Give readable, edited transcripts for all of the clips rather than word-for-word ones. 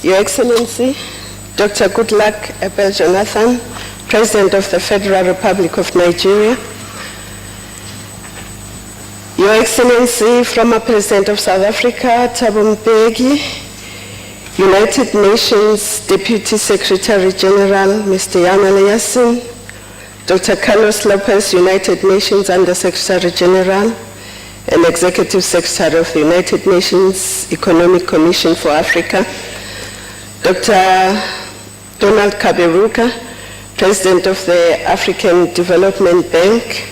Your Excellency, Dr. Goodluck Ebel Jonathan, President of the Federal Republic of Nigeria, Your Excellency, former President of South Africa, Thabo Mbeki, United Nations Deputy Secretary General, Mr. Jan Eliasson, Dr. Carlos Lopez, United Nations Under Secretary General and Executive Secretary of the United Nations Economic Commission for Africa, Dr. Donald Kaberuka, President of the African Development Bank,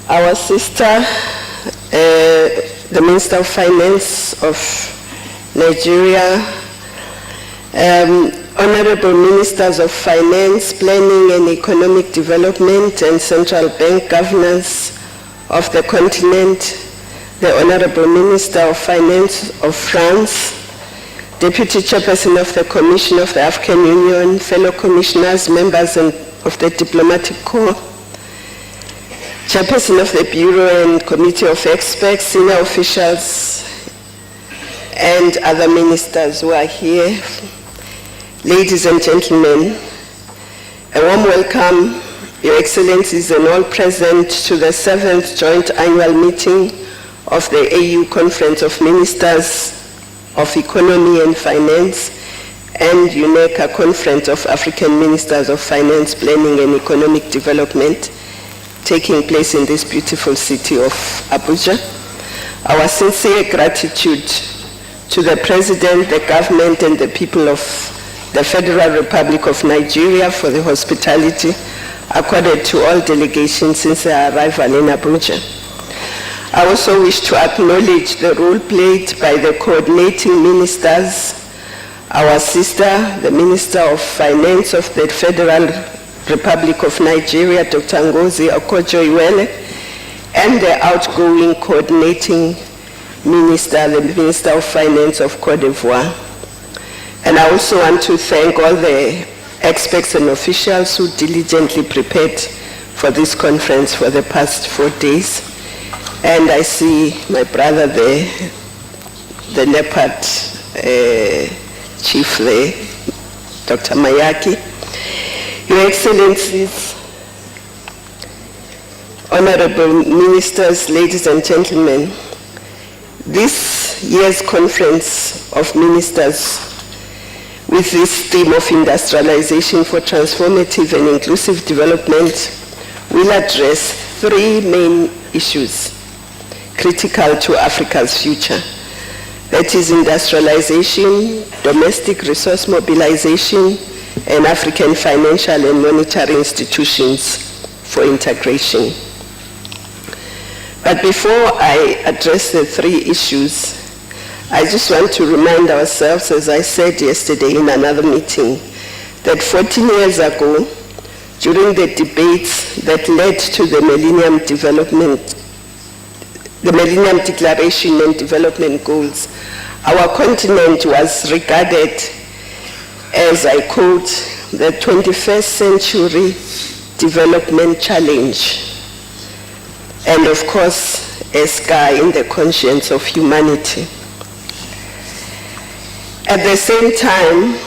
our sister, the Minister of Finance of Nigeria, Honorable Ministers of Finance, Planning and Economic Development and Central Bank Governors of the continent, the Honorable Minister of Finance of France, Deputy Chairperson of the Commission of the African Union, fellow commissioners, members of the Diplomatic Corps, Chairperson of the Bureau and Committee of Experts, senior officials, and other ministers who are here. Ladies and gentlemen, a warm welcome, Your Excellencies and all present, to the 7th Joint Annual Meeting of the AU Conference of Ministers of Economy and Finance and UNECA Conference of African Ministers of Finance, Planning and Economic Development, taking place in this beautiful city of Abuja. Our sincere gratitude to the President, the government, and the people of the Federal Republic of Nigeria for the hospitality accorded to all delegations since their arrival in Abuja. I also wish to acknowledge the role played by the coordinating ministers, our sister, the Minister of Finance of the Federal Republic of Nigeria, Dr. Ngozi Okonjo-Iweala, and the outgoing coordinating minister, the Minister of Finance of Cote d'Ivoire. And I also want to thank all the experts and officials who diligently prepared for this conference for the past 4 days. And I see my brother there, the Leopard chief there, Dr. Mayaki. Your Excellencies, honorable ministers, ladies and gentlemen, this year's Conference of Ministers with this theme of industrialization for transformative and inclusive development will address 3 main issues critical to Africa's future. That is industrialization, domestic resource mobilization, and African financial and monetary institutions for integration. But before I address the 3 issues, I just want to remind ourselves, as I said yesterday in another meeting, that 14 years ago, during the debates that led to the Millennium Declaration and Development Goals, our continent was regarded as, I quote, the 21st century development challenge, and of course, a scar in the conscience of humanity. At the same time,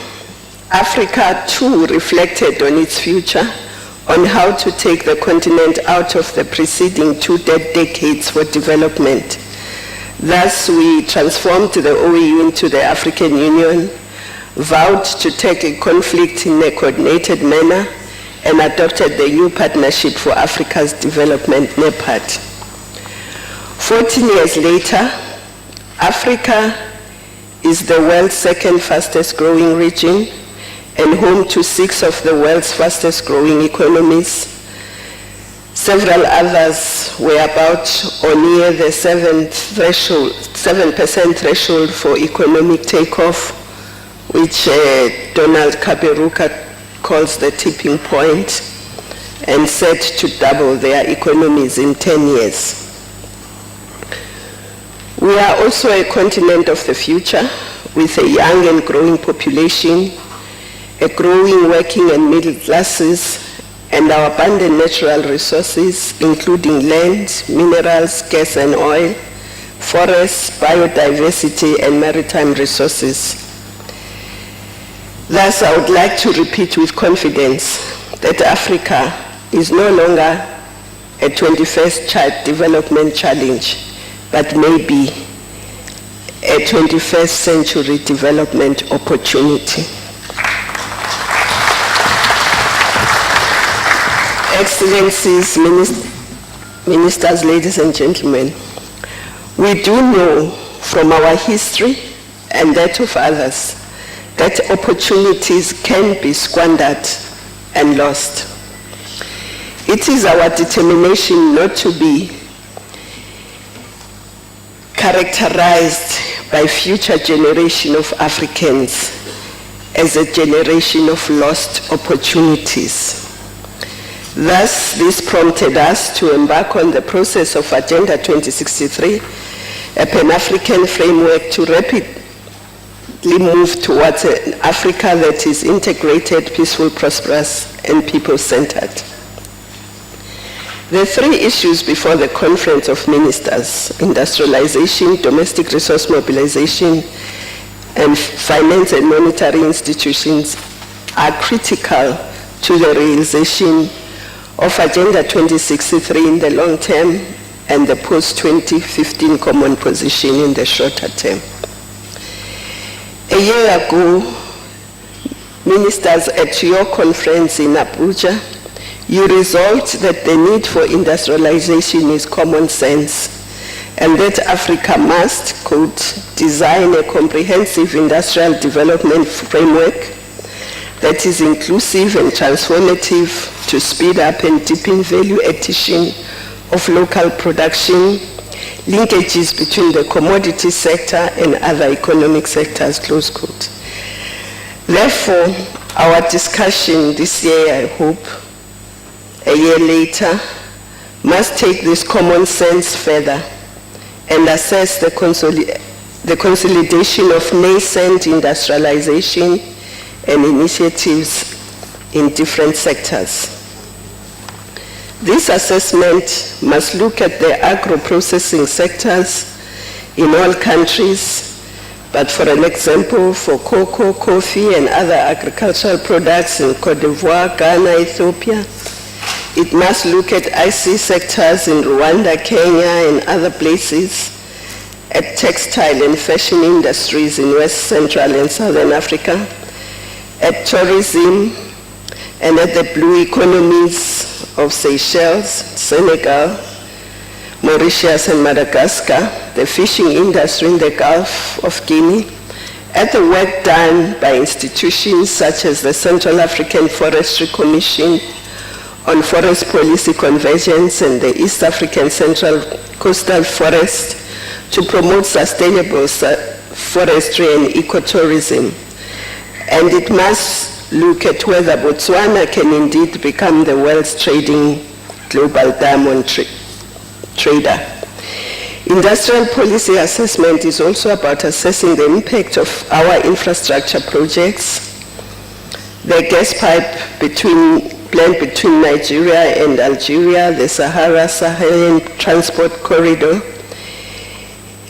Africa too reflected on its future, on how to take the continent out of the preceding 2 dead decades for development. Thus, we transformed the OAU into the African Union, vowed to tackle conflict in a coordinated manner, and adopted the new Partnership for Africa's Development, NEPAD. 14 years later, Africa is the world's 2nd fastest growing region and home to 6 of the world's fastest growing economies. Several others were about or near the 7% threshold for economic takeoff, which Donald Kaberuka calls the tipping point, and set to double their economies in 10 years. We are also a continent of the future, with a young and growing population, a growing working and middle classes, and our abundant natural resources, including land, minerals, gas and oil, forests, biodiversity, and maritime resources. Thus, I would like to repeat with confidence that Africa is no longer a 21st development challenge, but maybe a 21st century development opportunity. Excellencies, ministers, ladies and gentlemen, we do know from our history and that of others that opportunities can be squandered and lost. It is our determination not to be characterized by future generation of Africans as a generation of lost opportunities. Thus, this prompted us to embark on the process of Agenda 2063, a Pan-African framework to rapidly move towards an Africa that is integrated, peaceful, prosperous, and people-centered. The three issues before the Conference of Ministers, industrialization, domestic resource mobilization, and finance and monetary institutions, are critical to the realization of Agenda 2063 in the long term and the post-2015 common position in the shorter term. A year ago, ministers at your conference in Abuja, you resolved that the need for industrialization is common sense and that Africa must, quote, design a comprehensive industrial development framework that is inclusive and transformative to speed up and deepen value addition of local production, linkages between the commodity sector and other economic sectors, close quote. Therefore, our discussion this year, I hope, a year later, must take this common sense further and assess the consolidation of nascent industrialization and initiatives in different sectors. This assessment must look at the agro-processing sectors in all countries, but for an example, for cocoa, coffee, and other agricultural products in Cote d'Ivoire, Ghana, Ethiopia. It must look at IC sectors in Rwanda, Kenya, and other places, at textile and fashion industries in West Central and Southern Africa, at tourism, and at the blue economies of Seychelles, Senegal, Mauritius, and Madagascar, the fishing industry in the Gulf of Guinea, at the work done by institutions such as the Central African Forestry Commission on Forest Policy Convergence and the East African Central Coastal Forest to promote sustainable forestry and ecotourism. And it must look at whether Botswana can indeed become the world's trading global diamond trader. Industrial policy assessment is also about assessing the impact of our infrastructure projects, the gas pipe planned between Nigeria and Algeria, the Sahara-Saharan Transport Corridor,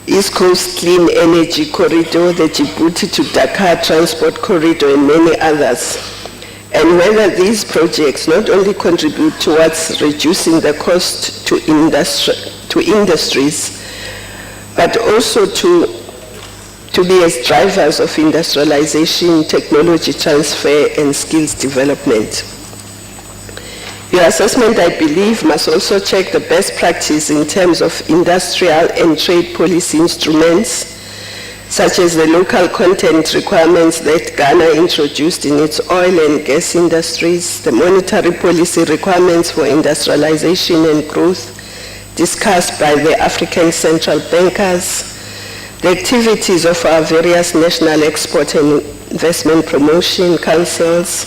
East Coast Clean Energy Corridor, the Djibouti to Dakar Transport Corridor, and many others. And whether these projects not only contribute towards reducing the cost to industries, but also to be as drivers of industrialization, technology transfer, and skills development. Your assessment, I believe, must also check the best practice in terms of industrial and trade policy instruments, such as the local content requirements that Ghana introduced in its oil and gas industries, the monetary policy requirements for industrialization and growth discussed by the African central bankers, the activities of our various national export and investment promotion councils,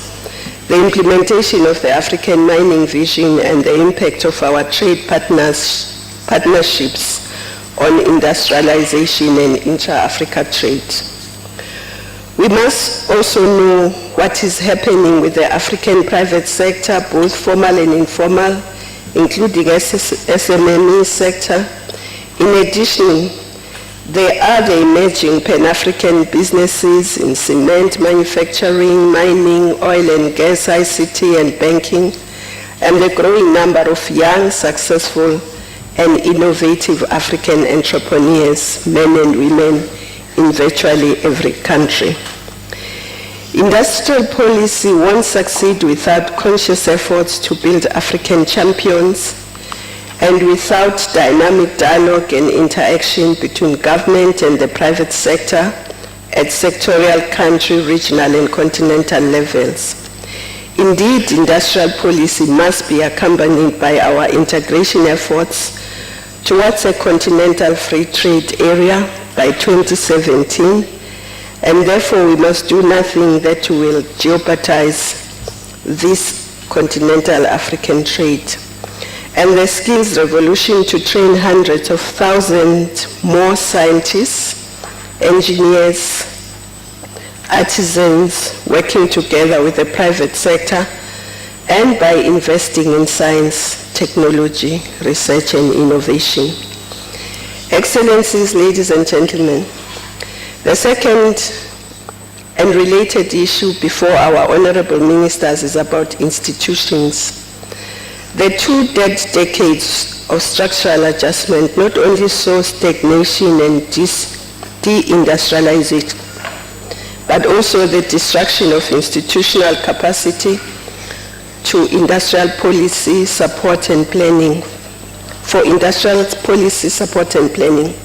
the implementation of the African mining vision, and the impact of our trade partnerships on industrialization and intra-Africa trade. We must also know what is happening with the African private sector, both formal and informal, including SMME sector. In addition, There are the emerging Pan-African businesses in cement, manufacturing, mining, oil and gas, ICT and banking, and the growing number of young, successful and innovative African entrepreneurs, men and women, in virtually every country. Industrial policy won't succeed without conscious efforts to build African champions and without dynamic dialogue and interaction between government and the private sector at sectorial, country, regional and continental levels. Indeed, industrial policy must be accompanied by our integration efforts towards a continental free trade area by 2017, and therefore we must do nothing that will jeopardize this continental African trade. And the skills revolution to train hundreds of thousands more scientists, engineers, artisans working together with the private sector and by investing in science, technology, research and innovation. Excellencies, ladies and gentlemen, the second and related issue before our honorable ministers is about institutions. The 2 dead decades of structural adjustment not only saw stagnation and deindustrialization, but also the destruction of institutional capacity to industrial policy support and planning, for industrial policy support and planning.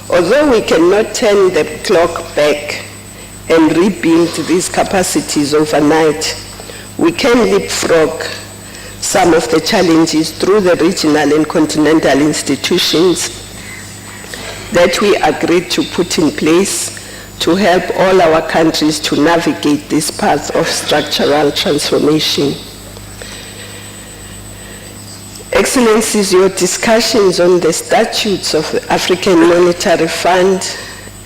Although we cannot turn the clock back and rebuild these capacities overnight, we can leapfrog some of the challenges through the regional and continental institutions that we agreed to put in place to help all our countries to navigate this path of structural transformation. Excellencies, your discussions on the statutes of the African Monetary Fund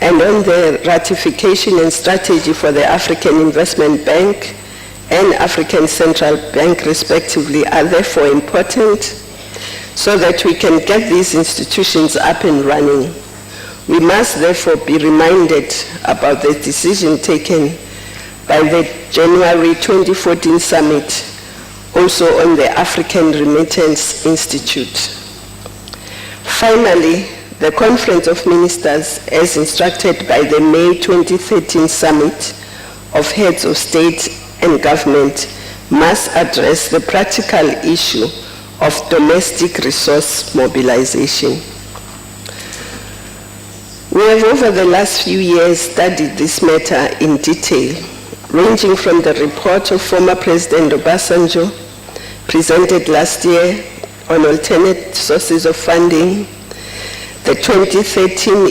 and on the ratification and strategy for the African Investment Bank and African Central Bank respectively are therefore important so that we can get these institutions up and running. We must therefore be reminded about the decision taken by the January 2014 summit also on the African Remittance Institute. Finally, the Conference of Ministers, as instructed by the May 2013 summit of heads of state and government, must address the practical issue of domestic resource mobilization. We have over the last few years studied this matter in detail, ranging from the report of former President Obasanjo, presented last year on alternate sources of funding, the 2013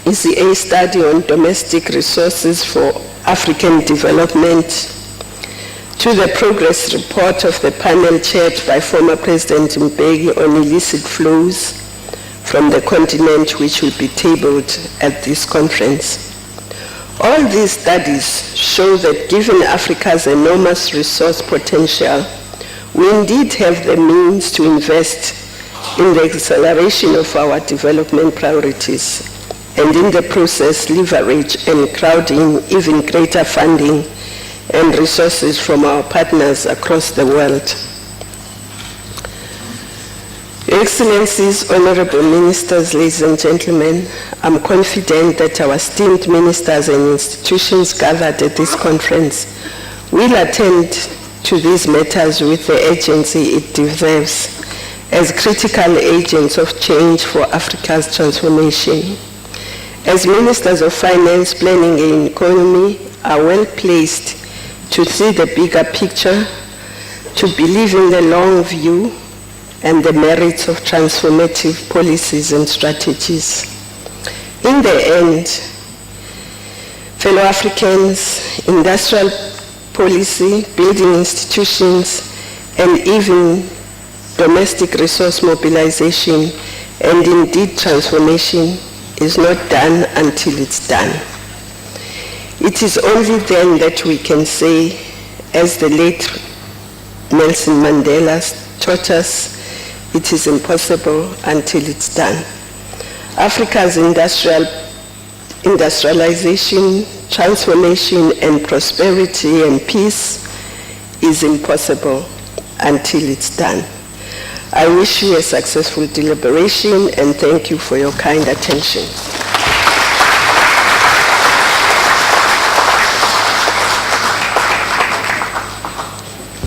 ECA study on domestic resources for African development, to the progress report of the panel chaired by former President Mbeki on illicit flows from the continent, which will be tabled at this conference. All these studies show that given Africa's enormous resource potential, we indeed have the means to invest in the acceleration of our development priorities and in the process leverage and crowd in even greater funding and resources from our partners across the world. Your Excellencies, Honorable Ministers, ladies and gentlemen, I'm confident that our esteemed ministers and institutions gathered at this conference will attend to these matters with the urgency it deserves as critical agents of change for Africa's transformation. As Ministers of Finance, Planning and Economy are well placed to see the bigger picture, to believe in the long view and the merits of transformative policies and strategies. In the end, fellow Africans, industrial policy, building institutions, and even domestic resource mobilization and indeed transformation is not done until it's done. It is only then that we can say, as the late Nelson Mandela taught us, it is impossible until it's done. Africa's industrialization, transformation, and prosperity and peace is impossible until it's done. I wish you a successful deliberation and thank you for your kind attention.